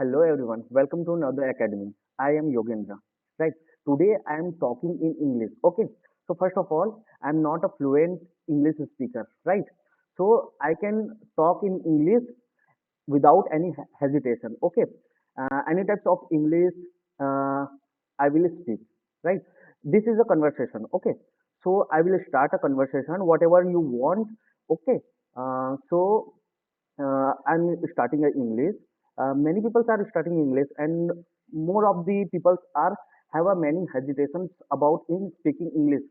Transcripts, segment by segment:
Hello everyone, welcome to another academy. I am Yogendra. Right, today I am talking in English. Okay, so first of all, I am not a fluent English speaker, right? So I can talk in English without any hesitation. Okay, any types of English uh, I will speak, right? This is a conversation. Okay, so I will start a conversation, whatever you want. Okay, I'm starting a English. Many people are starting English, and more of the people are have a many hesitations about in speaking English.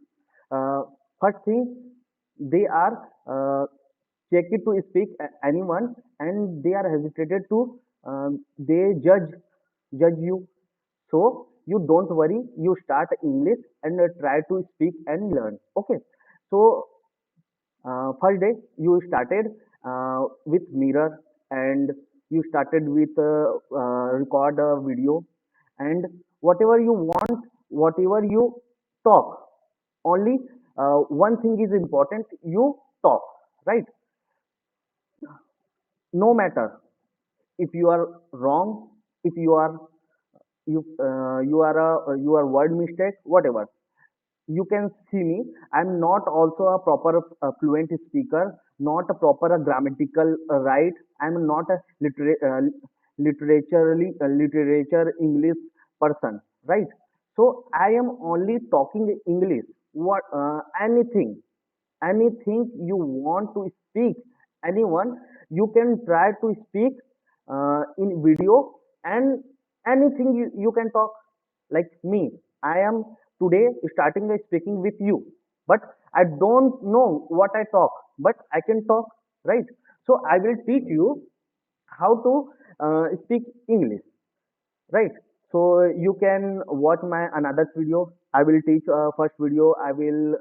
Uh, First thing, they are check it to speak anyone, and they are hesitated to they judge you. So you don't worry. You start English and try to speak and learn. Okay. So first day you started with mirror, and you started with record a video, and whatever you want, whatever you talk, only one thing is important, you talk, right? No matter if you are wrong, if you are you are word mistake, whatever, you can see me. I'm not also a proper fluent speaker, not a proper grammatical right. I'm not a literature English person, right? So I am only talking English. What anything you want to speak, anyone, you can try to speak in video, and anything you can talk. Like me, I am today starting speaking with you, but I don't know what I talk, but I can talk, right? So I will teach you how to speak English, right? So you can watch my another video. I will teach first video, I will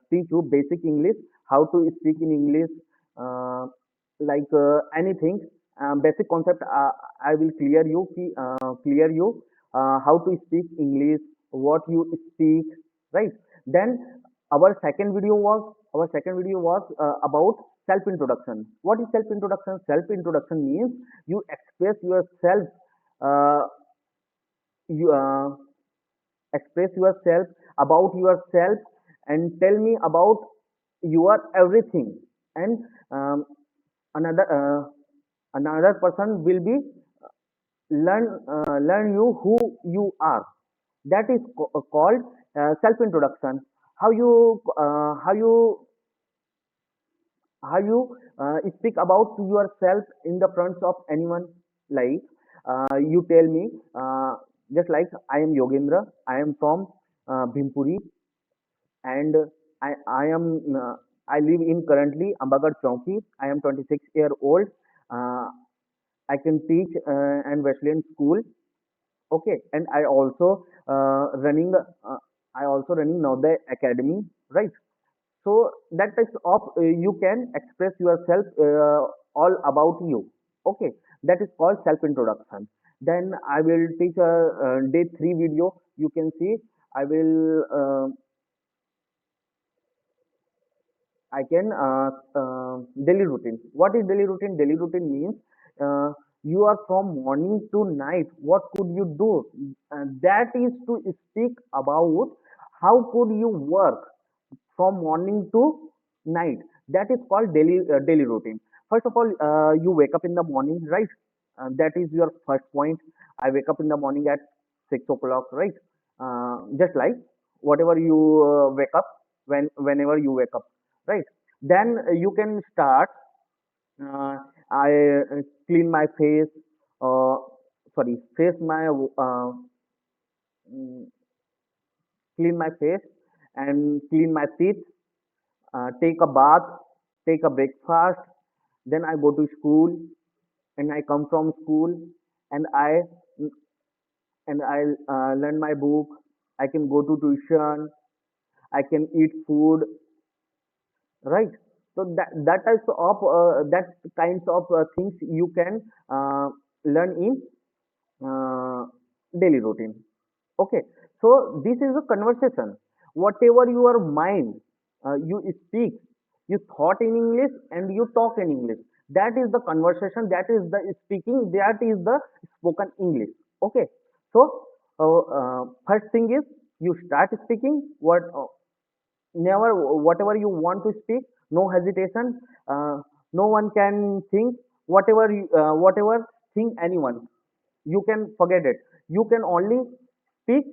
teach you basic English, how to speak in English, uh, anything, basic concept. I will clear you how to speak English, what you speak, right? Then our second video was about self introduction. What is self introduction? Self introduction means you express yourself, uh, you express yourself about yourself, and tell me about your everything. And another another person will be learn you who you are. That is called self introduction. How you how you how you speak about yourself in the front of anyone. Like you tell me, just like I am Yogendra, I am from Bhimpuri, and I am I live in currently Ambagad Chowki. I am 26 year old. uh, I can teach and Wesleyan school. Okay, and I also running now the academy, right? So that types of you can express yourself all about you. Okay, that is called self introduction. Then I will teach a day 3 video. You can see. I will I can daily routine. What is daily routine? Daily routine means uh, you are from morning to night. What could you do? That is to speak about how could you work from morning to night. That is called daily routine. First of all, you wake up in the morning, right? That is your first point. I wake up in the morning at 6 o'clock, right? Just like whatever you wake up, whenever you wake up, right? Then you can start. uh, I clean my face, uh, sorry, face my mm, clean my face and clean my teeth, take a bath, take a breakfast, then I go to school, and I come from school, and I learn my book. I can go to tuition. I can eat food, right? So that types of that kinds of things you can learn in uh, daily routine. Okay, so this is a conversation. Whatever your mind, you speak, you thought in English and you talk in English. That is the conversation, that is the speaking, that is the spoken English. Okay, so first thing is you start speaking what never whatever you want to speak, no hesitation. No one can think whatever think anyone, you can forget it, you can only speak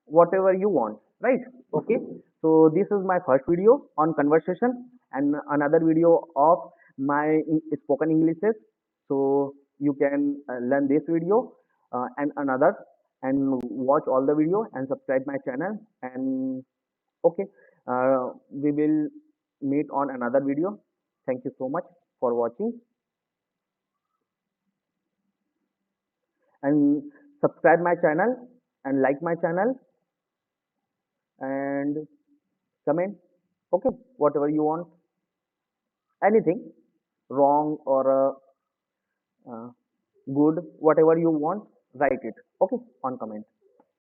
whatever you want, right? Okay, so this is my first video on conversation, and another video of my spoken Englishes. So you can learn this video and another, and watch all the video and subscribe my channel. And okay, we will meet on another video. Thank you so much for watching, and subscribe my channel and like my channel and comment. Okay, whatever you want, anything wrong or good, whatever you want, write it. Okay, on comment.